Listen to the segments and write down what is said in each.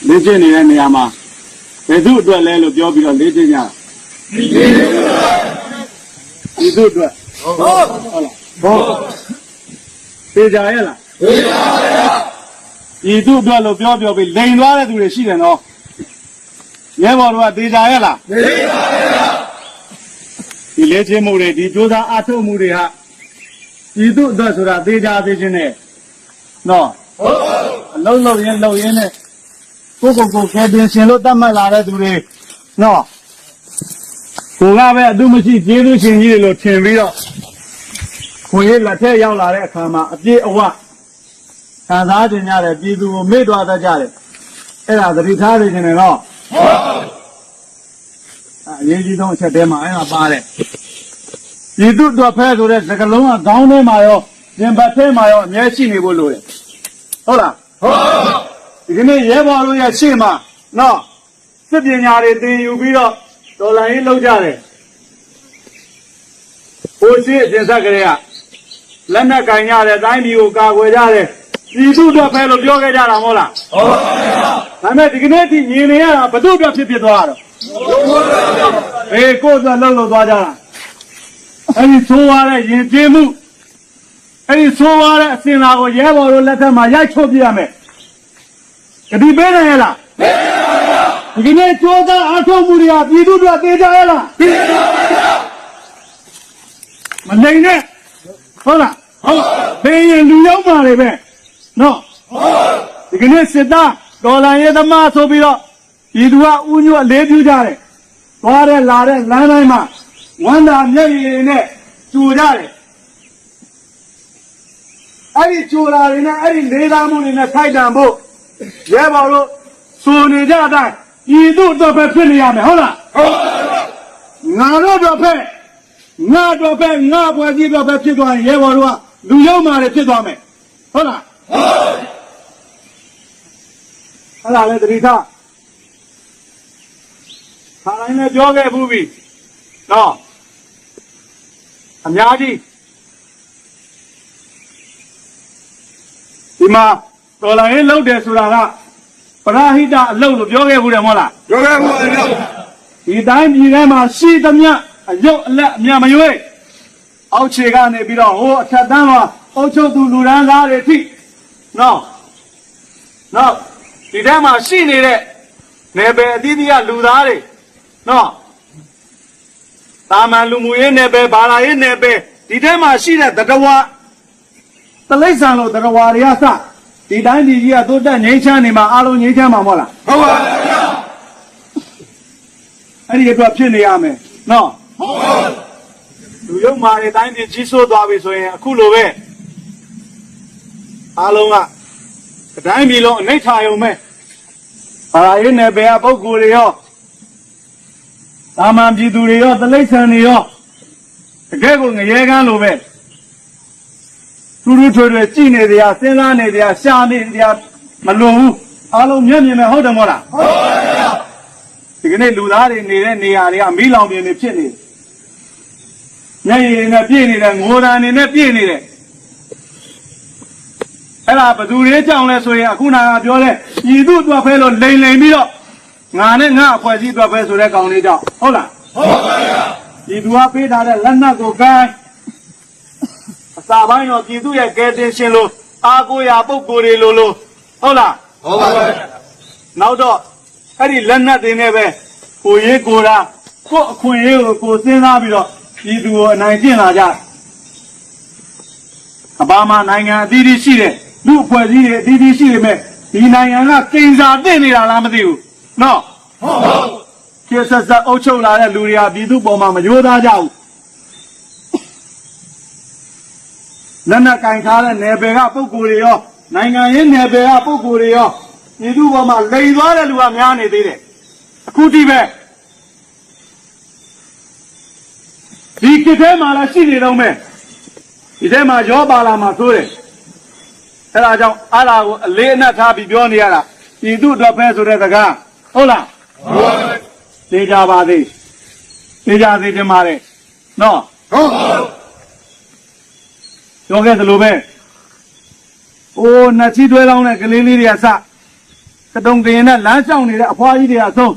လေးချင်းနေတဲ့နေရာမှာဘယ်သူအတွက်လဲလို့ပြောပြီးတော့လေးချင်းကြဒီသူအတွက်ဟုတ်လားဟုတ်သိကြရဲ့လားသိကြပါဗျာဒီသူအတွက်လို့ပြောပြီးလိန်သွားတဲ့သူတွေရှိတယ်နော်ရဲဘော်တို့ကသိကြရဲ့လားသိပါဗျာဒီလေးချင်းမှုတွေဒီကြိုးစားအထုတ်မှုတွေဟာဒီသူအတွက်ဆိုတာသိကြသေးချင်းနဲ့နော်ဟုတ်အလုံးလုံးရင်းနဲ့ကိုကဲတင်ရှင်လို့တတ်မှတ်လာတဲ့သူတွေနော်ကိုကပဲအတူမရှိကျေးဇူးရှင်ကြီးတွေလို့ထင်ပြီးတော့ခွန်ရလက်ထက်ရောက်လာတဲ့အခါမှာအပြည့်အဝခံစားကြရတဲ့ပြည်သူကိုမေ့သွားတတ်ကြတယ်အဲ့ဒါသတိထားနေတယ်နော်အရေးကြီးဆုံးအချက်တည်းမှာအဲ့ဒါပါတယ်ပြည်သူတော်ဖဲဆိုတဲ့စကလုံးကခေါင်းထဲမှာရောပြင်ပတ်ထဲမှာရောအမြဲရှိနေဖို့လိုတယ်ဟုတ်လားဟုတ်ဒီကနေ့ရဲဘော်တို့ရဲ့ရှေ့မှာနော်စစ်ပညာတွေသင်ယူပြီးတော့တော်လှန်ရေးလုပ်ကြတယ်ဟိုရှိအကျဉ်းဆက်ကလေးကလက်နက်ကင်ကြတယ်တိုင်းပြည်ကိုကာကွယ်ကြတယ်ပြည်သူတို့ပဲလို့ပြောခဲ့ကြတာမဟုတ်လားဟုတ်ပါဘူးဒါပေမဲ့ဒီကနေ့ဒီညီနေရတာဘု து အတွက်ဖြစ်သွားတော့အေးကိုယ်ကလှုပ်သွားကြတာအဲ့ဒီဆိုးရတဲ့ရင်ကျေးမှုအဲ့ဒီဆိုးရတဲ့အစင်လာကိုရဲဘော်တို့လက်ထက်မှာရိုက်ချုပ်ပြရမယ်ကြတိပေးနိုင်ရလားဒီကနေ့ကြိုးစားအားထုတ်မှုတွေကပြည်သူတို့သိကြရလားသိပါပါမနိုင်နဲ့ဟုတ်လားဟုတ်ဘယ်ရင်လူရောက်ပါလေပဲနော်ဟုတ်ဒီကနေ့စစ်သားဒေါ်လာရေးသမားဆိုပြီးတော့ပြည်သူကဥညွတ်အလေးပြုကြတယ်သွားတဲ့လာတဲ့လမ်းတိုင်းမှာဝမ်းသာမျက်ရည်နဲ့ကြိုကြတယ်အဲ့ဒီကြိုလာတွေနဲ့အဲ့ဒီလေးသားမှုတွေနဲ့ထိုက်တန်ဖို့ရဲဘော်တို့ဆိုနေကြတိုင်းဤသို့တော့ပဲဖြစ်နေရမယ်ဟုတ်လားဟုတ်ငါတို့တော့ပဲငါတော့ပဲငါဘွယ်ကြီးတော့ပဲဖြစ်သွားရင်ရဲဘော်တို့ကလူရောက်မှလည်းဖြစ်သွားမယ်ဟုတ်လားဟုတ်အဲ့ဒါလည်းတတိထားခါတိုင်းလည်းပြောခဲ့ဘူးပြီနော်အများကြီးဒီမှာတော်လာရေးလုပ်တယ်ဆိုတာကပရဟိတအလုပ်လို့ပြောခဲ့ဘူးတယ်မဟုတ်လားပြောခဲ့ဘူးအလုပ်ဒီတိုင်းပြည်ထဲမှာရှိသမျှအယုတ်အလက်အမြမရွေးအောက်ခြေကနေပြီးတော့ဟိုအထက်တန်းမှာအုပ်ချုပ်သူလူရန်သားတွေထိနော်ဒီထဲမှာရှိနေတဲ့နယ်ပယ်အသီးသီးကလူသားတွေနော်တာမန်လူမှုရေးနယ်ပယ်ဘာသာရေးနယ်ပယ်ဒီထဲမှာရှိတဲ့တတဝါတလိษံလို့တတဝါတွေကစဒီတိုင်းပြည်ကြီးကတိုးတက်ငြိမ်းချမ်းနေမှာအားလုံးငြိမ်းချမ်းမှာမဟုတ်လားဟုတ်ပါဘူးဗျာအဲ့ဒီအတွက်ဖြစ်နေရမယ်နော်ဟုတ်ပါဘူးလူရုံမာတွေတိုင်းပြည်ကြီးစိုးသွားပြီဆိုရင်အခုလိုပဲအားလုံးကတိုင်းပြည်လုံးအနိဋ္ဌာယုံမဲ့ဘာသာရေးနယ်ပယ်ကပုဂ္ဂိုလ်တွေရောတာမန်ပြည်သူတွေရောတလိษံတွေရောတကယ်ကိုငရဲကန်းလိုပဲထူးထွေကြည့်နေတရားစဉ်းစားနေတရားရှာနေတရားမလွန်ဘူးအားလုံးမျက်မြင်မဲ့ဟုတ်တယ်မဟုတ်လားဟုတ်ပါဗျာဒီကနေ့လူသားတွေနေတဲ့နေရာတွေကမီးလောင်ပြင်တွေဖြစ်နေမျက်ရည်နဲ့ပြည့်နေတဲ့ငိုတန်နေနဲ့ပြည့်နေတယ်အဲ့ဒါဘသူတွေကြောင့်လဲဆိုရင်အခုနကပြောတဲ့ဤသူ့အတွက်ဖဲလို့လိန်ပြီးတော့ငါနဲ့ငါအဖွဲ့အစည်းအတွက်ဖဲဆိုတဲ့ကောင်လေးကြောင့်ဟုတ်လားဟုတ်ပါဗျာဒီသူကပေးထားတဲ့လက်နက်ကိုကိုင်းအစာပိုင်းတော့ပြည်သူရဲ့ကဲတင်ရှင်လို့အားကိုးရာပုဂ္ဂိုလ်တွေလို့ဟုတ်လားဟုတ်ပါဘူးနောက်တော့အဲ့ဒီလက်နက်တွေနဲ့ပဲကိုရေးကိုတာကိုအခွင့်အရေးကိုစဉ်းစားပြီးတော့ပြည်သူကိုအနိုင်ကျင့်လာကြအပါမနိုင်ငံအသီးသီးရှိတယ်လူအဖွဲ့အစည်းတွေအသီးသီးရှိနေမဲ့ဒီနိုင်ငံကကိန်းစာတင်နေတာလားမသိဘူးနော်ဟုတ်ပါဘူးကျေဆက်ဆက်အုပ်ချုပ်လာတဲ့လူတွေကပြည်သူပေါ်မှာမရိုးသားကြဘူးလက်နက်ကင်ထားတဲ့နယ်ပယ်ကပုဂ္ဂိုလ်တွေရောနိုင်ငံရေးနယ်ပယ်ကပုဂ္ဂိုလ်တွေရောပြည်သူပေါ်မှာလိန်သွားတဲ့လူကများနေသေးတယ်အခုထိပဲဒီကိစ္စမှာလည်းရှိနေတော့မယ်ဒီထဲမှာရောပါလာမှာဆိုတယ်အဲ့ဒါကြောင့်အားလာကိုအလေးအနက်ထားပြီးပြောနေရတာပြည်သူအတွက်ပဲဆိုတဲ့စကားဟုတ်လားဟုတ်ပါဘူးသိကြပါသေးသိကြသေးတယ်မှာလေနော်ဟုတ်ပါဘူးပြောခဲ့သလိုပဲအိုးနှစ်ချီတွဲလောင်းတဲ့ကလေးလေးတွေကစ ကတုံကရင်နဲ့လမ်းလျှောက်နေတဲ့အဖွားကြီးတွေအဆုံး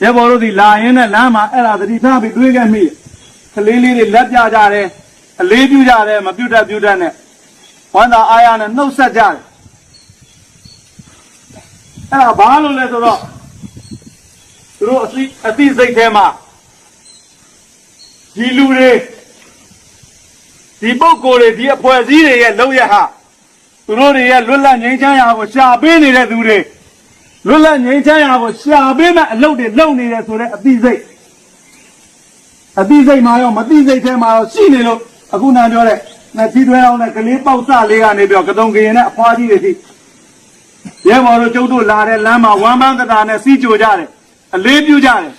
ရဲဘော်တို့ဒီလာရင်းနဲ့လမ်းမှာအဲ့ဒါသတိထားပြီးတွေးခဲ့မိကလေးလေးတွေလက်ပြကြတယ်အလေးပြုကြတယ်မပြုတ်တတ်နဲ့ဝမ်းသာအားရနဲ့နှုတ်ဆက်ကြတယ်အဲ့ဒါဘာလို့လဲဆိုတော့သူတို့အသိစိတ်ထဲမှာဒီလူတွေဒီပုဂ္ဂိုလ်တွေဒီအဖွဲ့အစည်းတွေရဲ့လုပ်ရဟာသူတို့တွေရဲ့လွတ်လပ်ငြိမ်းချမ်းရာကိုရှာပေးနေတဲ့သူတွေလွတ်လပ်ငြိမ်းချမ်းရာကိုရှာပေးမဲ့အလုပ်တွေလုပ်နေတယ်ဆိုတဲ့အသိစိတ်မှာရောမသိစိတ်ထဲမှာရောရှိနေလို့အခုနပြောတဲ့နဲ့ထီးတွဲအောင်နဲ့ကလေးပေါက်စလေးကနေပြီးတော့ကတုံကရင်နဲ့အဖွားကြီးတွေထိရဲဘော်တို့ကျုပ်တို့လာတဲ့လမ်းမှာဝမ်းပန်းတတာနဲ့စီးကြိုကြတယ်အလေးပြုကြတယ်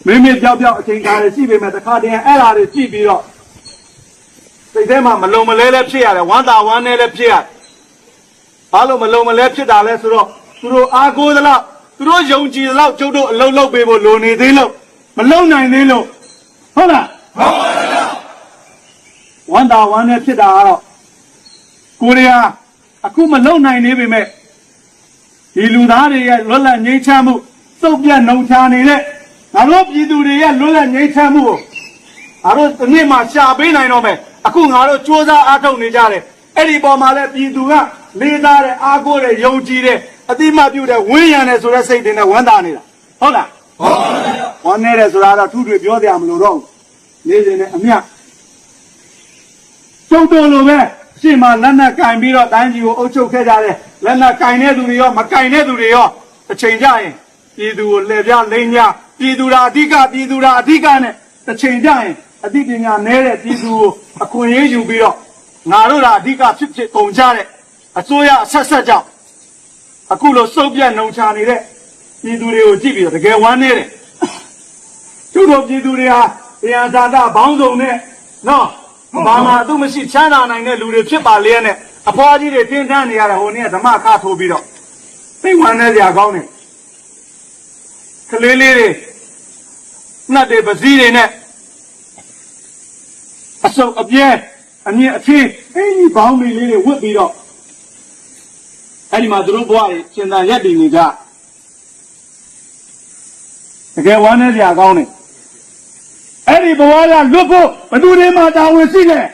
မိပြောက်အချိန်ကားတွေရှိပေမဲ့တခါတည်းအဲ့ဓာတွေကြည့်ပြီးတော့စိတ်ထဲမှာမလုံမလဲလည်းဖြစ်ရတယ်ဝမ်းသာဝမ်းနည်းလည်းဖြစ်ရတယ်ဘာလို့မလုံမလဲဖြစ်တာလဲဆိုတော့သူတို့အားကိုးသလောက်သူတို့ယုံကြည်သလောက်ကျုပ်တို့အလုံးလုံးပေးဖို့လိုနေသေးလို့မလုံနိုင်သေးလို့ဟုတ်လားဟုတ်ပါဘူးဝမ်းသာဝမ်းနည်းဖြစ်တာကတော့ကိုရီးယားအခုမလုံနိုင်သေးပေမဲ့ဒီလူသားတွေရဲ့လွတ်လပ်ငြိမ်းချမ်းမှုစုပ်ပြတ်နှုံချနေတဲ့ငါတို့ပြည်သူတွေရဲ့လွတ်လပ်ငြိမ်းချမ်းမှုကိုငါတို့ဒီနေ့မှရှာပေးနိုင်တော့မယ်အခုငါတို့စ조사အားထုတ်နေကြတယ်အဲ့ဒီပေါ်မှာလည်းပြည်သူကလေးစားတဲ့အားကိုးတဲ့ယုံကြည်တဲ့အတိမပြုတဲ့ဝင်းရံတဲ့ဆိုတဲ့စိတ်တွေနဲ့ဝမ်းသာနေတာဟုတ်လားဟုတ်ပါဘူးဝမ်းနေတယ်ဆိုတာတော့သူတွေပြောကြမလို့တော့နေစဉ်နဲ့အမြတ်ကျုပ်တို့လိုပဲရှေ့မှာလက်နက်ကင်ပြီးတော့တိုင်းပြည်ကိုအုပ်ချုပ်ခဲ့ကြတယ်လက်နက်ကင်တဲ့သူတွေရောမကင်တဲ့သူတွေရောတစ်ချိန်ကြရင်ပြည်သူကိုလှည့်ပြလိမ့်ညာပြည်သူရာအဓိကနဲ့တစ်ချိန်ကြရင်အသိပညာနည်းတဲ့ပြည်သူကိုအခွင့်အရေးယူပြီးတော့ငါတို့ရာအဓိကဖြစ်ပုံကြတဲ့အစိုးရအဆက်ကြောင့်အခုလိုစုပ်ပြတ်နှုံချနေတဲ့ပြည်သူတွေကိုကြည့်ပြီးတော့တကယ်ဝမ်းနေတယ်သူတို့ပြည်သူတွေဟာတရားသာတာဘောင်းစုံနဲ့နော်ဘာမှသူမရှိချမ်းသာနိုင်တဲ့လူတွေဖြစ်ပါလေနဲ့အဖွားကြီးတွေတင်းထမ်းနေရတဲ့ဟိုနေ့ကဓမ္မခထိုးပြီးတော့သိဝမ်းနေကြကောင်းတယ်ကလေးလေးတွေနှက်တွေပစည်းတွေနဲ့အစုပ်အပြဲအမြင့်အထင်းအဲဒီဘောင်းလေးတွေဝတ်ပြီးတော့အဲ့ဒီမှာသူတို့ဘဝတွေရှင်းတန်ရက်တည်နေကြတကယ်ဝမ်းနေကြကောင်းတယ်အဲ့ဒီဘဝကလွတ်ဖို့ဘယ်သူတွေမှတာဝန်ရှိတယ်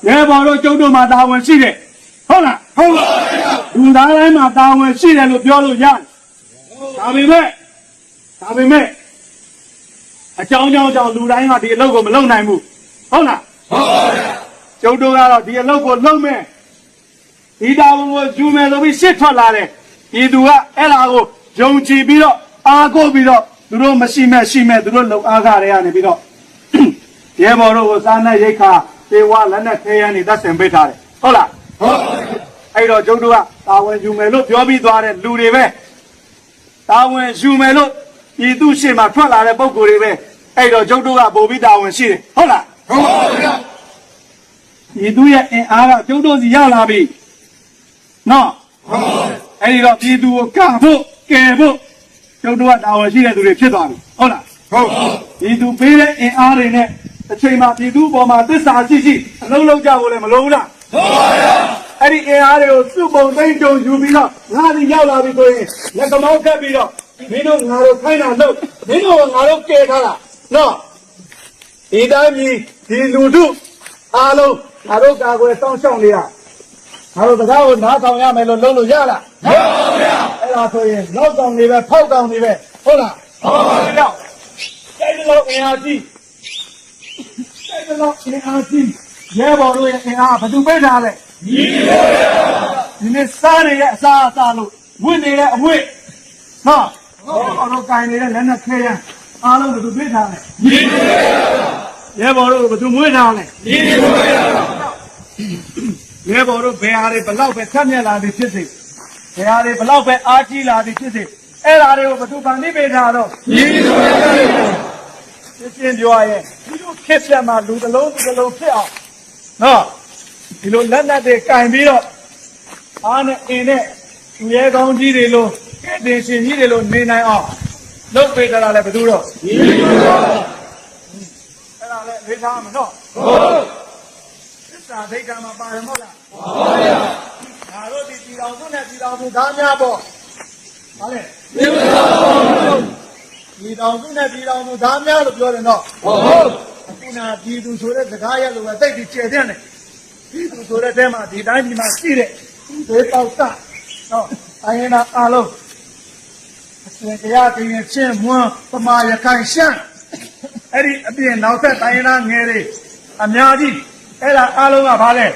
ရဲဘော်တို့ကျုပ်တို့မှတာဝန်ရှိတယ်ဟုတ်လားဟုတ်ပါဘူးလူသားတိုင်းမှာတာဝန်ရှိတယ်လို့ပြောလို့ရတယ်ဒါပေမဲ့အကြောင်းကြောင့်လူတိုင်းကဒီအလုပ်ကိုမလုပ်နိုင်ဘူးဟုတ်လားဟုတ်ပါဘူးကျုပ်တို့ကတော့ဒီအလုပ်ကိုလုပ်မယ်ဒီတာဝန်ကိုယူမယ်ဆိုပြီးရှစ်ထွက်လာတယ်ဒီသူကအဲ့ဒါကိုယုံကြည်ပြီးတော့အားကိုးပြီးတော့သူတို့မရှိမဲ့သူတို့လုံအားကားတွေကနေပြီးတော့ရဲဘော်တို့ကိုစားနဲ့ရိတ်ခါသေဝလက်နဲ့ခဲရန်နေသက်ဆင်ပေးထားတယ်ဟုတ်လားဟုတ်ပါဘူးအဲ့တော့ကျုပ်တို့ကတာဝန်ယူမယ်လို့ပြောပြီးသွားတဲ့လူတွေပဲတာဝန်ယူမယ်လို့ဤသူရှေ့မှာထွက်လာတဲ့ပုံကိုယ်တွေပဲအဲ့တော့ကျုပ်တို့ကပို့ပြီးတာဝန်ရှိတယ်ဟုတ်လားဟုတ်ပါဘူးဤသူရဲ့အင်အားကကျုပ်တို့စီရောက်လာပြီနော်ဟုတ်ပါဘူးအဲ့ဒီတော့ပြည်သူကိုကဖို့ကယ်ဖို့ကျုပ်တို့ကတာဝန်ရှိတဲ့သူတွေဖြစ်သွားပြီဟုတ်လားဟုတ်ပါဘူးပြည်သူပေးတဲ့အင်အားတွေနဲ့အချိန်မှပြည်သူပေါ်မှာသစ္စာရှိအလုံးလုံးကြဖို့လည်းမလိုဘူးလားဟုတ်ပါဘူးအဲ့ဒီအင်အားတွေကိုစုပုံသိမ့်ကြုံယူပြီးတော့ငါဒီရောက်လာပြီဆိုရင်လက်ကမောင်းခတ်ပြီးတော့မင်းတို့ငါတို့ခိုင်းတာလို့မင်းတို့ငါတို့ကယ်ထားတာနော်ဒီတိုင်းပြည်ဒီလူထုအားလုံးငါတို့ကာကွယ်စောင့်ရှောက်နေရငါတို့စကားကိုနားဆောင်ရမယ်လို့လုပ်လို့ရလားမဟုတ်ပါဘူးဗျာအဲ့ဒါဆိုရင်လောက်ကောင်နေပဲဖောက်ကောင်နေပဲဟုတ်လားဟုတ်ပါဘူးဗျာတိုက်လို့အင်အားကြီးရဲဘော်တို့ရဲ့အင်အားဘယ်သူပေးထားလဲညီပါဗျာဒီနေ့စားနေတဲ့အစားအစာလို့ဝင့်နေတဲ့အဝင့်နော်ဘောတို့ကင်နေတဲ့လက်နဲ့ခဲရန်အားလုံးဘယ်သူပေးထားလဲညီပါဗျာရဲဘော်တို့ဘယ်သူမွေးထားလဲညီပါဗျာရဲဘော်တို့ဘယ်ဟာတွေဘလောက်ပဲထက်မြက်လာသည်ဖြစ်စေဘယ်ဟာတွေဘလောက်ပဲအားကြီးလာသည်ဖြစ်စေအဲ့ဓာတွေကိုဘယ်သူဗန်တိပေးထားတော့ညီပါဗျာရှင်းပြောရဲဒီလိုခက်ပြတ်မှလူတစ်လုံးဖြစ်အောင်နော်ဒီလိုလက်နက်တွေကင်ပြီးတော့အားနဲ့အင်းနဲ့သူရဲကောင်းကြီးတွေလိုကဲတင်ရှင်ကြီးတွေလိုနေနိုင်အောင်လုပ်ပေးကြတာလည်းဘယ်သူတော့ညီပါဗျာအဲ့ဒါလည်းလေးထားမှာနော်ဟုတ် စာဒိတ်ကမှာပါတယ်မဟုတ်လားဟုတ်ပါဗျာဒါတို့ဒီပြည်တော်စုနဲ့ပြည်တော်စုသားများပေါ့ဟာလေပြည်တော်စုနဲ့ပြည်တော်စုသားများလို့ပြောတယ်နော်ဟုတ်အခုနာပြည်သူဆိုတဲ့စကားရလို့ပဲသိပြီးကျယ်တဲ့နဲ့ပြည်သူဆိုတဲ့တဲမှာဒီတိုင်းဒီမှာရှိတဲ့ဒေတောက်တာနော်အရင်ကအားလုံးအစဉ်တရားကရင်ချင်းမွန်းပမာရခိုင်ရှမ်းအဲ့ဒီအပြင်နောက်ဆက်တိုင်းသားငယ်တွေအများကြီးအဲ့ဒါအားလုံးကဘာလဲ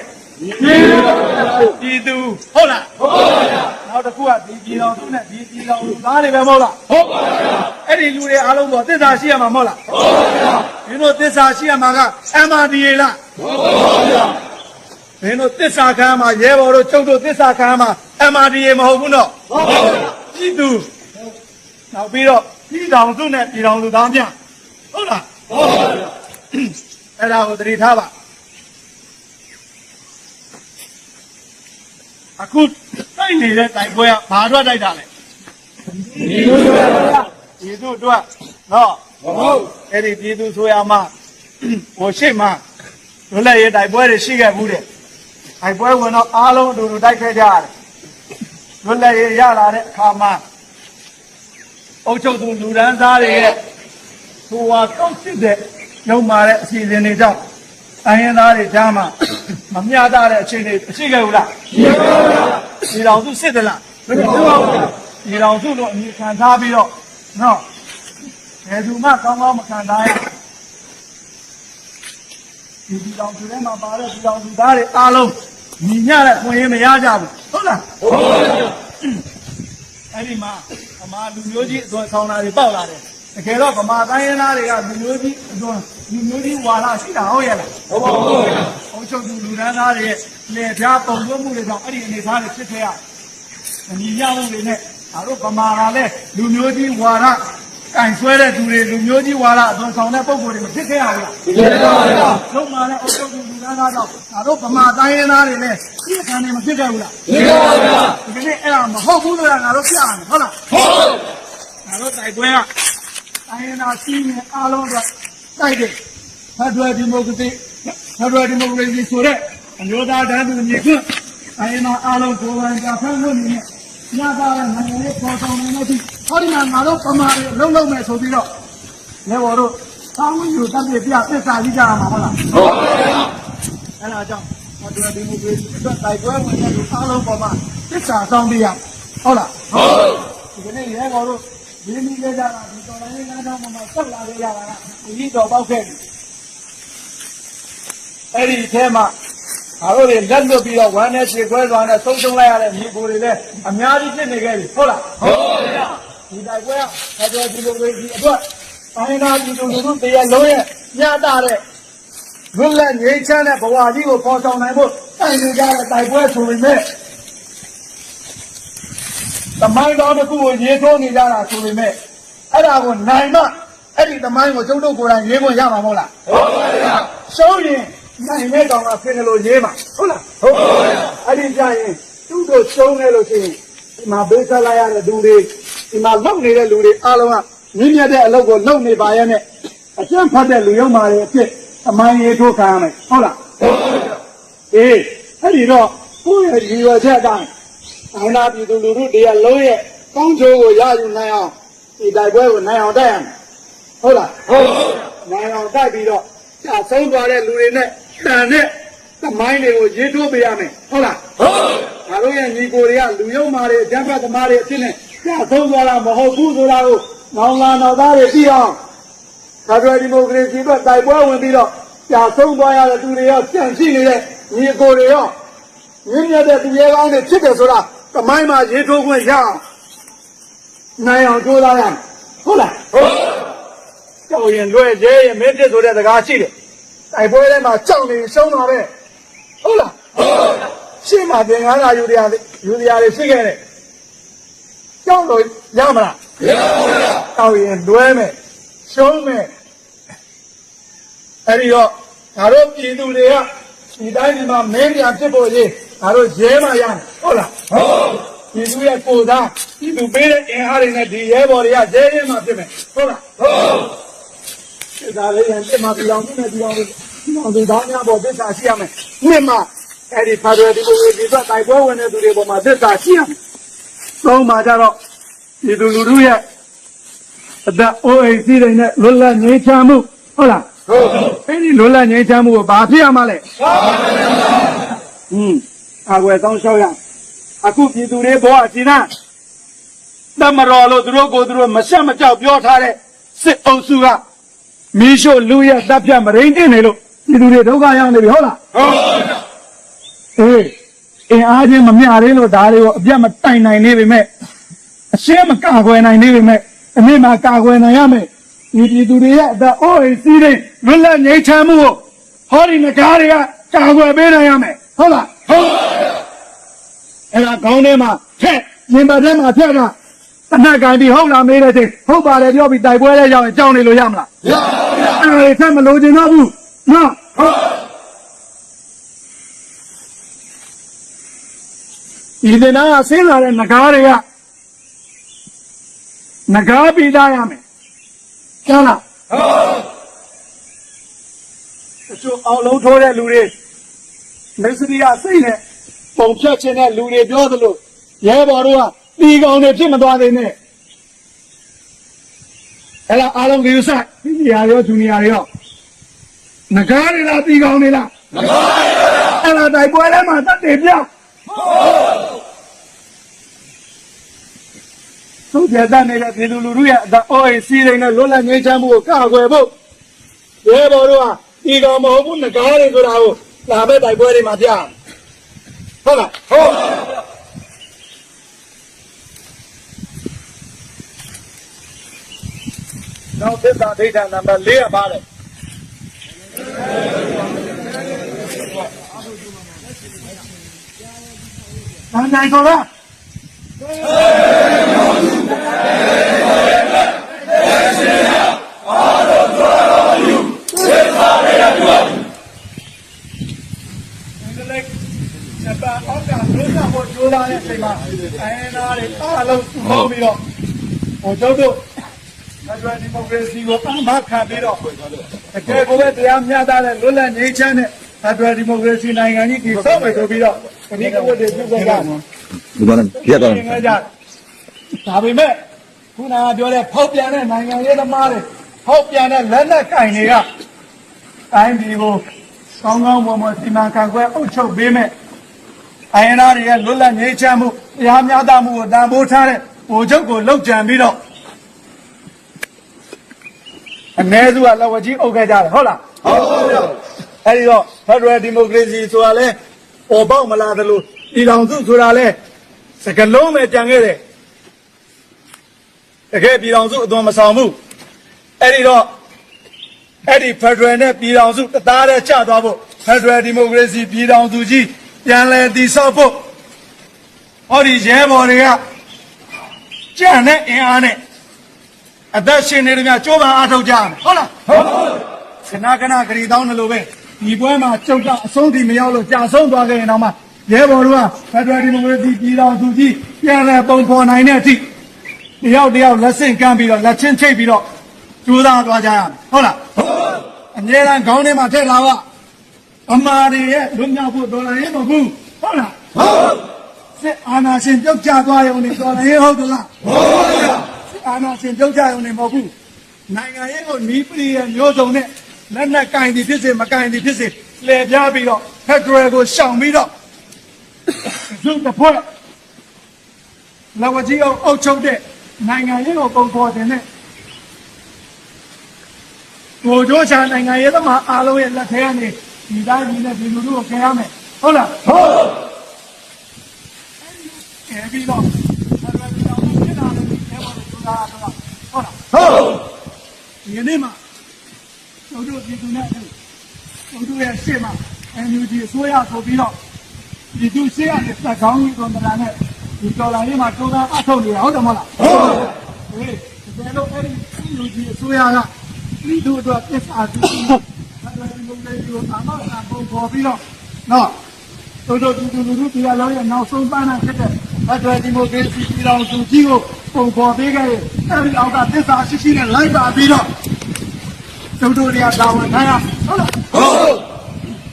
ပြည်သူဟုတ်လားဟုတ်ပါဗျာနောက်တစ်ခုကဒီပြည်တော်စုနဲ့ဒီပြည်တော်လူသားတွေပဲမဟုတ်လားဟုတ်ပါဗျာအဲ့ဒီလူတွေအားလုံးတော့သစ္စာရှိရမှာမဟုတ်လားဟုတ်ပါဗျာမင်းတို့သစ္စာရှိရမှာက MRDA လားဟုတ်ပါဗျာမင်းတို့သစ္စာခံမှာရဲဘော်တို့ကျုပ်တို့သစ္စာခံမှာ MRDA မဟုတ်ဘူးနော်ဟုတ်ပါဗျာပြည်သူနောက်ပြီးတော့ပြည်တော်စုနဲ့ပြည်တော်လူသားများဟုတ်လားဟုတ်ပါဗျာအဲ့ဒါကိုသတိထားပါအခုတိုက်နေတဲ့တိုက်ပွဲကဘာအတွက်တိုက်တာလဲပြည်သူအတွက်နော်ဟုတ်အဲ့ဒီပြည်သူဆိုရမှာဟိုရှိမှလွတ်လပ်ရေးတိုက်ပွဲတွေရှိခဲ့ဘူးတဲ့တိုက်ပွဲဝင်တော့အားလုံးအတူတူတိုက်ခဲ့ကြရတယ်လွတ်လပ်ရေးရလာတဲ့အခါမှာအုပ်ချုပ်သူလူဒန်းသားတွေရဲ့ဟိုဟာကောက်စစ်တဲ့ရုံမာတဲ့အစီအစဉ်တွေကြောင့်အရင်သားတွေကြားမှာမမျှတတဲ့အခြေအနေရှိခဲ့ဘူးလားရှိပါဘူးဒီတော်စုစစ်တယ်လားမရှိပါဘူးဒီတော်စုတို့အမြင်ခံထားပြီးတော့နော်ဘယ်သူမှကောင်းကောင်းမခံထားရဒီတော်စုထဲမှာပါတဲ့ဒီတော်စုသားတွေအားလုံးညီမျှတဲ့ခွင့်ရမရကြဘူးဟုတ်လားဟုတ်ပါဘူးအဲ့ဒီမှာဗမာလူမျိုးကြီးအသွင်ဆောင်တာတွေပေါက်လာတယ်တကယ်တော့ဗမာတိုင်းရင်းသားတွေကလူမျိုးကြီးအသွင်လူမျိုးကြီးဝါလာရှိတာဟုတ်ရဲ့လားဟုတ်ပါဘူး။အုပ်ချုပ်သူလူဒန်းသားတွေရဲ့လေပြားပုံသွင်းမှုတွေကြောင့်အဲ့ဒီအနေအထားတွေဖြစ်ခဲ့ရ။ညီရမှုတွေနဲ့ဒါတို့ဗမာကလည်းလူမျိုးကြီးဝါရကင်ဆွဲတဲ့သူတွေလူမျိုးကြီးဝါရအသွင်ဆောင်တဲ့ပုံကိုယ်တွေမဖြစ်ခဲ့ရဘူးလား။ဖြစ်ပါဘူး။လုံးမာနဲ့အုပ်ချုပ်သူလူဒန်းသားကြောင့်ဒါတို့ဗမာတိုင်းရင်းသားတွေလည်းဒီခံနေမဖြစ်ခဲ့ဘူးလား။ဖြစ်ပါဘူး။ဒီနေ့အဲ့ဒါမဟုတ်ဘူးလို့ငါတို့ပြရတယ်ဟုတ်လား။ဟုတ်။ငါတို့တိုက်ပွဲကတိုင်းရင်းသားစီးနေအားလုံးတော့တိုက်တယ်ဖက်ဒရယ်ဒီမိုကရေစီဆိုတဲ့အမျိုးသားတန်းတူညီခွင့်တိုင်းရင်းသားအားလုံးကိုယ်ပိုင်ကြဖန်လို့နေနဲ့ညတာတဲ့နိုင်ငံရေးပေါ်ဆောင်နေလို့ဒီဟောဒီမှာငါတို့ပမာတွေလုံးမယ်ဆိုပြီးတော့လေဘော်တို့တောင်းယူတက်ပြပြသစ္စာကြီးကြရမှာဟုတ်လားဟုတ်ပါဘူးအဲ့ဒါကြောင့်ဖက်ဒရယ်ဒီမိုကရေစီအတွက်တိုက်ပွဲဝင်တဲ့လူအားလုံးပေါ်မှာသစ္စာဆောင်ပြရဟုတ်လားဟုတ်ဒီနေ့လေဘော်တို့ဒီနည်းလေးကြတာဒီတော်လိုင်းလမ်းကြောင်းမှာဆက်လာကြရတာကဒီတော်ပေါက်ခဲ့တယ်အဲ့ဒီအထဲမှာငါတို့တွေလက်လွတ်ပြီးတော့ဝမ်းနဲ့ခြေခွဲသွားနဲ့သုံးလိုက်ရတဲ့မြေကိုတွေလည်းအများကြီးဖြစ်နေခဲ့ပြီဟုတ်လားဟုတ်ပါဗျာဒီတိုက်ပွဲကဖက်ဒရယ်ဒီမိုကရေစီအတွက်တိုင်းသားပြည်သူလူထုတရားလုံးရဲ့ညတာတဲ့လွတ်လပ်ငြိမ်းချမ်းတဲ့ဘဝကြီးကိုပေါ်ဆောင်နိုင်ဖို့တိုက်နေကြတဲ့တိုက်ပွဲဆိုပေမဲ့သမိုင်းတော်တစ်ခုကိုရေးထိုးနေကြတာဆိုပေမဲ့အဲ့ဒါကိုနိုင်မှအဲ့ဒီသမိုင်းကိုကျုပ်တို့ကိုယ်တိုင်ရေးခွင့်ရမှာမဟုတ်လားဟုတ်ပါဗျာရှုံးရင်နိုင်တဲ့ကောင်ကဖင်လို့ရေးမှာဟုတ်လားဟုတ်ပါဗျာအဲ့ဒီကြရင်သူ့တို့ရှုံးနေလို့ရှိရင်ဒီမှာဘေးဆက်လိုက်ရတဲ့လူတွေဒီမှာလုံနေတဲ့လူတွေအားလုံးကမြင့်မြတ်တဲ့အလုပ်ကိုလုပ်နေပါရဲ့နဲ့အကျင့်ဖတ်တဲ့လူရုံမာတွေအဖြစ်သမိုင်းရေးထိုးခံရမယ်ဟုတ်လားဟုတ်ပါဗျာအေးအဲ့ဒီတော့ကိုယ့်ရဲ့ရည်ရွယ်ချက်အတိုင်းအနာပြည်သူလူထုတရားလုံးရဲ့ကောင်းကျိုးကိုရယူနိုင်အောင်ဒီတိုက်ပွဲကိုနိုင်အောင်တိုက်ရမယ်ဟုတ်လားဟုတ်နိုင်အောင်တိုက်ပြီးတော့ကြာဆုံးသွားတဲ့လူတွေနဲ့တန်တဲ့သမိုင်းတွေကိုရေးထိုးပေးရမယ်ဟုတ်လားဟုတ်ငါတို့ရဲ့ညီကိုတွေကလူယုံမာတွေအကြမ်းဖက်သမားတွေအဖြစ်နဲ့ကြာဆုံးသွားတာမဟုတ်ဘူးဆိုတာကိုနောင်လာနောက်သားတွေသိအောင်ဖက်ဒရယ်ဒီမိုကရေစီအတွက်တိုက်ပွဲဝင်ပြီးတော့ကြာဆုံးသွားရတဲ့သူတွေရောကြံရှိနေတဲ့ညီကိုတွေရောရင်းရတဲ့သူရဲကောင်းတွေဖြစ်တယ်ဆိုတာသမိုင်းမှာရေးထိုးခွင့်ရအောင်နိုင်အောင်ကြိုးစားရမယ်ဟုတ်လားဟုတ်ကြောက်ရင်လွဲရဲရင်မင်းဖြစ်ဆိုတဲ့စကားရှိတယ်တိုက်ပွဲထဲမှာကြောက်နေရှုံးတာပဲဟုတ်လားဟုတ်ရှင်းမှာသင်္ကန်းလာယူတရားတွေရှိခဲ့တယ်ကြောက်လို့ရမလားမရပါဘူးကြောက်ရင်လွဲမယ်ရှုံးမယ်အဲ့ဒီတော့ငါတို့ပြည်သူတွေကဒီတိုင်းဒီမှာမင်းပြန်ဖြစ်ဖို့ရေးငါတို့ရဲမှရမယ်ဟုတ်လားဟုတ်ပြည်သူရဲ့ကိုယ်သားပြည်သူပေးတဲ့အင်အားတွေနဲ့ဒီရဲဘော်တွေကရဲရဲမှဖြစ်မယ်ဟုတ်လားဟုတ်ဒါလေးရင်ပြမပြောင်းနေတယ်ပြောင်း နော်ဒီသားများပေါ်သစ္စာရှိရမယ်နှစ်မှအဲ့ဒီဖာတွေဒီလိုဒီသက်တိုက်ပွဲဝင်တဲ့သူတွေပေါ်မှာသစ္စာရှိရမယ်သုံးမှာကြတော့ဒီလူလူရဲ့အသက်အိုးအိမ်စီးတွေနဲ့လွတ်လပ်ငြိမ်းချမ်းမှုဟုတ်လားဟုတ်အဲ့ဒီလွတ်လပ်ငြိမ်းချမ်းမှုကိုဘာဖြစ်ရမှာလဲအကွယ်တောင်းလျှောက်ရအခုပြည်သူတွေဘောအစီနာတမတော်လို့သူတို့ကိုသူတို့မဆက်မကြောက်ပြောထားတဲ့စစ်အုပ်စုကမီးရှို့လူရဲ့တပ်ဖြတ်မရင်းတင်နေလို့ပြည်သူတွေဒုက္ခရောက်နေပြီဟုတ်လားဟုတ်အေးအင်အားချင်းမမျှရင်းလို့ဒါတွေကိုအပြတ်မတိုင်နိုင်နေပေမဲ့အရှင်းမကာကွယ်နိုင်နေပေမဲ့အမြင့်မှာကာကွယ်နိုင်ရမယ်ဒီပြည်သူတွေရဲ့အသက်အိုးအိမ်စီးတွေလွတ်လပ်ငြိမ်းချမ်းမှုကိုဟောဒီငကားတွေကကာကွယ်ပေးနိုင်ရမယ်ဟုတ်လားဟုတ်အဲ့ဒါခေါင်းထဲမှာထက်ရင်ပတ်ထဲမှာထက်ကတနက်ကင်ပြီးဟုတ်လားမေးတဲ့ချိန်ဟုတ်ပါတယ်ပြောပြီးတိုက်ပွဲလဲရောက်ရင်ကြောက်နေလို့ရမလားမရပါဘူးအဲ့ဒါထက်မလို့ချင်တော့ဘူးနော်ဟုတ်ဒီတင်နာဆင်းလာတဲ့ငကားတွေကငကားပြီးသားရမယ်ကျန်လားဟုတ်တချို့အောင်လုံးထိုးတဲ့လူတွေမစ္စရိယစိတ်နဲ့ပုံဖြတ်ခြင်းတဲ့လူတွေပြောသလိုရဲဘော်တို့ကတီကောင်တွေဖြစ်မသွားသေးနဲ့အဲ့ဒါအားလုံးဒီဥစ္စာဒီနေရာရောဂျူနီယာတွေရောငကားတွေလားတီကောင်တွေလားငကားတွေပါအဲ့ဒါတိုက်ပွဲထဲမှာတက်တယ်ပြောင်းသူ့ပြတ်နေတဲ့ပြည်သူလူထုရဲ့အအိုးအိမ်စီးတွေနဲ့လွတ်လပ်ငြိမ်းချမ်းမှုကိုကာကွယ်ဖို့ရဲဘော်တို့ကတီကောင်မဟုတ်ဘူးငကားတွေဆိုတာကိုလာမဲ့တိုက်ပွဲတွေမှာပြဟုတ်လားဟုတ်နောက်သစ္စာဒိဋ္ဌာနံပါတ်4ကပါလေဘာနိုင်တော့လားအောက်ကလို့ကဟိုကျိုးလာတဲ့အချိန်မှာအဲနာတွေအားလုံးပေါင်းပြီးတော့ဟိုကျုပ်တို့ဖက်ဒရယ်ဒီမိုကရေစီကိုအမှတ်ခံပြီးတော့တကယ်ကိုပဲတရားမျှတတဲ့လွတ်လပ်ငြိမ်းချမ်းတဲ့ဖက်ဒရယ်ဒီမိုကရေစီနိုင်ငံကြီးတည်ဆောက်မယ်ဆိုပြီးတော့ဒီကဝတ်တွေပြုလုပ်ကြတယ်ဒီမှာပြတ်သွားတယ်ဒါပေမဲ့ခုနကပြောတဲ့ဖောက်ပြန်တဲ့နိုင်ငံရေးသမားတွေဖောက်ပြန်တဲ့လက်နက်ကင်တွေကတိုင်းပြည်ကိုကောင်းကောင်းမွန်မွန်စီမံခန့်ခွဲအုပ်ချုပ်ပေးမယ်အရင်သားတွေရဲ့လွတ်လပ်ငြိမ်းချမ်းမှုတရားမျှတမှုကိုတန်ဖိုးထားတဲ့ဗိုလ်ချုပ်ကိုလှုပ်ကြံပြီးတော့အ ਨੇ စုကလက်ဝကြီးအုပ်ခဲ့ကြတယ်ဟုတ်လားဟုတ်ပါဘူးအဲဒီတော့ဖက်ဒရယ်ဒီမိုကရေစီဆိုတာလဲပေါ်ပေါက်မလာသလိုပြည်ထောင်စုဆိုတာလဲစကလုံးပဲကြံခဲ့တယ်တကယ်ပြည်ထောင်စုအသွင်မဆောင်ဘူးအဲဒီတော့အဲ့ဒီဖက်ဒရယ်နဲ့ပြည်ထောင်စုတသားတည်းချသွားဖို့ဖက်ဒရယ်ဒီမိုကရေစီပြည်ထောင်စုကြီးပြန်လည်တည်ဆောက်ဖို့ဟောဒီရဲဘော်တွေကကြံ့တဲ့အင်အားနဲ့အသက်ရှင်နေတယ်များကြိုးပမ်းအားထုတ်ကြမယ်ဟုတ်လားဟုတ်ပါဘူးခဏခဏဂရီတောင်းတယ်လို့ပဲဒီပွဲမှာကျုပ်ကအဆုံးထိမရောက်လို့ကြာဆုံးသွားခဲ့ရင်တော့မှရဲဘော်တို့ကဖက်ဒရယ်ဒီမိုကရေစီပြည်ထောင်စုကြီးပြန်လည်ပုံဖော်နိုင်တဲ့အထိတယောက်လက်ဆင့်ကမ်းပြီးတော့လက်ချင်းချိတ်ပြီးတော့ကြိုးစားသွားကြရမယ်ဟုတ်လားဟုတ်အမြဲတမ်းခေါင်းထဲမှာထည့်လာကအမားတွေရဲ့လွတ်မြောက်ဖို့တော်လည်းမဟုတ်ဘူးဟုတ်လားဟုတ်စစ်အာဏာရှင်ပြုတ်ကျသွားရုံနဲ့တော်လည်းဟုတ်သလားဟုတ်ပါဗျာစစ်အာဏာရှင်ပြုတ်ကျရုံနဲ့မဟုတ်ဘူးနိုင်ငံရေးကိုနီးပရိရဲ့မျိုးစုံနဲ့လက်နက်ကင်သည်ဖြစ်စေမကင်သည်ဖြစ်စေလှည့်ပြားပြီးတော့ဖက်ဒရယ်ကိုရှောင်ပြီးတော့သူ့တစ်ဖွဲ့လက်ဝကြီးအောင်အုပ်ချုပ်တဲ့နိုင်ငံရေးကိုပုံဖော်တဲ့ကိုကြိုးချနိုင်ငံရေးသမားအားလုံးရဲ့လက်ထဲကနေဒီတိုင်းကြီးနဲ့ဒီလူတို့ကိုခင်ရမယ်ဟုတ်လားဟုတ်အဲ့ဒီတော့ဆက်လက်ပြီးတော့ဖြစ်လာတဲ့ဒီထဲမှာကြိုးစားတော့ဟုတ်လားဟုတ်ဒီနေ့မှာတို့ပြည်သူနဲ့တို့ရဲ့ရှေ့မှာ NUG အစိုးရဆိုပြီးတော့ပြည်သူရှေ့ရတဲ့စကောင်းကြီးကိုမလာနဲ့ဒီတော်လာရေးမှာကြိုးစားအထောက်နေတာဟုတ်တယ်မဟုတ်လားဟုတ်ဟေးဒီလိုအဲ့ဒီ NUG အစိုးရကဒီတို့တော့ပြစ်စားပြီးဘာလို့ဒီလိုလဲဒီလိုအမှန်အပုံပေါ်ပြီးတော့နော်တို့ဒီလူတွေတရားလုံးရဲ့နောက်ဆုံးပန်းနဲ့ဖြစ်တဲ့ဖက်ဒရယ်ဒီမိုကရေစီပြည်ထောင်စုကြီးကိုပုံပေါ်ပေးခဲ့ရင်အဲဒီအောက်ကသစ္စာရှိရှိနဲ့လိုက်ပါပြီးတော့တို့တွေကတာဝန်ထမ်းရ ဟုတ်လားဟုတ်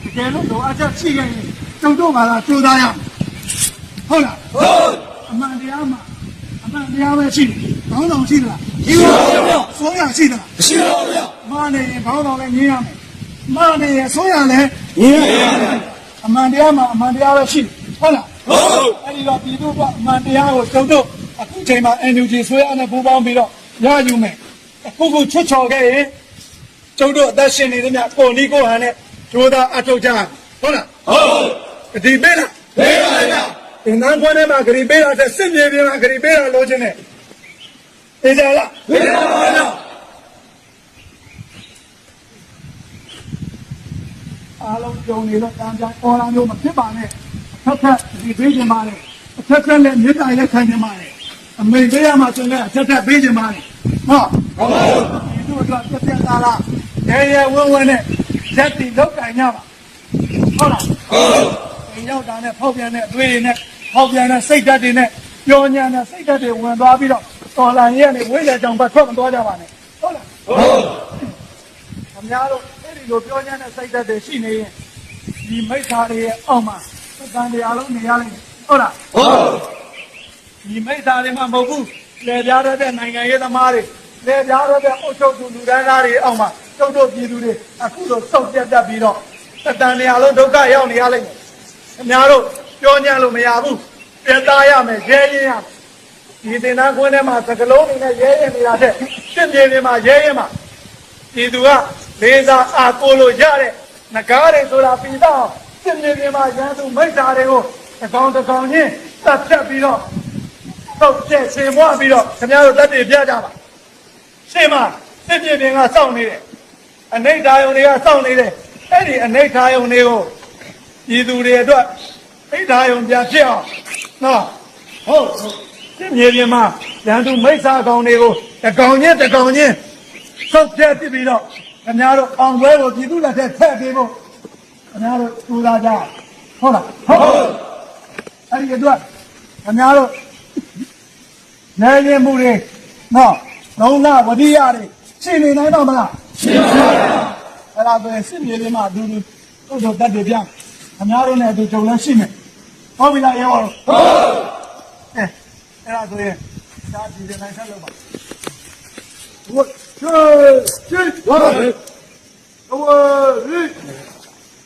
တကယ်လို့တော့အချက်ရှိခဲ့ရင်ကျုပ်တို့ကလာကြိုးစားရဟုတ်လားဟုတ်အမှန်တရားမှာအမှန်တရားပဲရှိတယ်ခေါင်းဆောင်ရှိသလားရှိပါဘူးဗျာစိုးရရှိသလားရှိပါဘူးဗျာမာနေရင်ခေါင်းဆောင်လည်းငင်းရမယ်မာနေရင်စိုးရလည်းငင်းရမယ်အမှန်တရားမှာအမှန်တရားပဲရှိတယ်ဟုတ်လားဟုတ်အဲ့ဒီတော့ပြည်သူကအမှန်တရားကိုကျုပ်တို့အခုချိန်မှာ NUG ဆွဲရနဲ့ပူးပေါင်းပြီးတော့ရယူမယ်အခုခုချွတ်ချော်ခဲ့ရင်ကျုပ်တို့အသက်ရှင်နေသမျှကိုနီးကိုဟန်နဲ့ကြိုးသားအထောက်ကြဟုတ်လားဟုတ်ဒီပေးလားပေးပါဗျာဒီနန်းခွန်းထဲမှာဂရီပေးတာတဲ့စစ်မြေပြင်မှာဂရီပေးတာလို့ချင်းနဲ့သိကြလားပေးပါပါဗျာအားလုံးကြုံနေတော့တန်ပြန်ပေါ်လာမျိုးမဖြစ်ပါနဲ့ထပ်ထပ်ဒီပေးခြင်းပါလေအထက်ထက်နဲ့မြေတိုင်နဲ့ခံခြင်းပါလေအမေပေးရမှာဆိုရင်အထက်ထက်ပေးခြင်းပါလေဟုတ်ဒီတို့တော့ပြပြသားလားရဲဝဝနဲ့ရက်တီလောက်ကင်ကြပါဟုတ်လားဟုတ်အိမ်ရောက်တာနဲ့ဖောက်ပြန်တဲ့အသွေးတွေနဲ့ဖောက်ပြန်တဲ့စိတ်ဓာတ်တွေနဲ့ပျော်ညံတဲ့စိတ်ဓာတ်တွေဝင်သွားပြီးတော့တော်လာရဲ့နဲ့ဝိဇ္ဇာကြောင့်ဘတ်ထွက်မသွားကြပါနဲ့ဟုတ်လားဟုတ်ခင်ဗျားတို့အဲ့ဒီလိုပျော်ညံတဲ့စိတ်ဓာတ်တွေရှိနေရင်ဒီမိစ္ဆာတွေရဲ့အောက်မှာသံတရားလုံးနေရလိမ့်မယ်ဟုတ်လားဟုတ်ဒီမိစ္ဆာတွေမှမဟုတ်ဘူးလေပြားတဲ့နိုင်ငံရေးသမားတွေလေပြားတဲ့အုပ်ချုပ်သူလူဒန်းသားတွေအောက်မှာကျုပ်တို့ပြည်သူတွေအခုလိုစောက်ပြတ်တတ်ပြီးတော့တန်တရားလုံးဒုက္ခရောက်နေရလိမ့်မယ်ခင်ဗျားတို့ပြောညံ့လို့မရဘူးပြတ်သားရမယ်ရဲရင်ရဒီတင်သားခွင်းထဲမှာသကလုံးတွေနဲ့ရဲရင်နေတာတဲ့စစ်မြေပြင်မှာရဲရင်မှာပြည်သူကလေးစားအားကိုးလို့ရတဲ့ငကားတွေဆိုတာပြီးတော့စစ်မြေပြင်မှာရန်သူမိစ္ဆာတွေကိုတစ်ကောင်တစ်ကောင်ချင်းတတ်ဖြတ်ပြီးတော့တော့ကျက်ဆင်မွားပြီးတော့ခင်ဗျားတို့တက်တည်ပြကြပါရှင်းမစစ်မြေပြင်ကစောင့်နေတယ်အနိဋ္ဌာယုံတွေကစောင့်နေတယ်အဲ့ဒီအနိဋ္ဌာယုံတွေကိုပြည်သူတွေအတွက်အိဋ္ဌာယုံပြန်ဖြစ်အောင်နော်ဟုတ်စစ်မြေပြင်မှာရန်သူမိစ္ဆာကောင်တွေကိုတစ်ကောင်ချင်းစောက်ဖြတ်ပြီးတော့ခင်ဗျားတို့အောင်ပွဲကိုပြည်သူလက်ထက်ထည့်ပေးဖို့ခင်ဗျားတို့ကြိုးစားကြဟုတ်လားဟုတ်အဲ့ဒီအတွက်ခင်ဗျားတို့နေရင်မှုတွေနော်လုံးလဝတိရတွေရှင်းနေနိုင်တော့မလားရှင်းပါပါအဲ့ဒါဆိုရင်စစ်မြေပြင်မှာအတူတူတို့တက်တယ်ပြန်ခင်ဗျားတို့နဲ့အတူကြုံလဲရှိမယ်ဟုတ်ပြီလားရေဟုတ်အဲ့ဒါဆိုရင်ဒါဒီနိုင်ဆက်လို့ပါဟုတ်ချေချေဟုတ်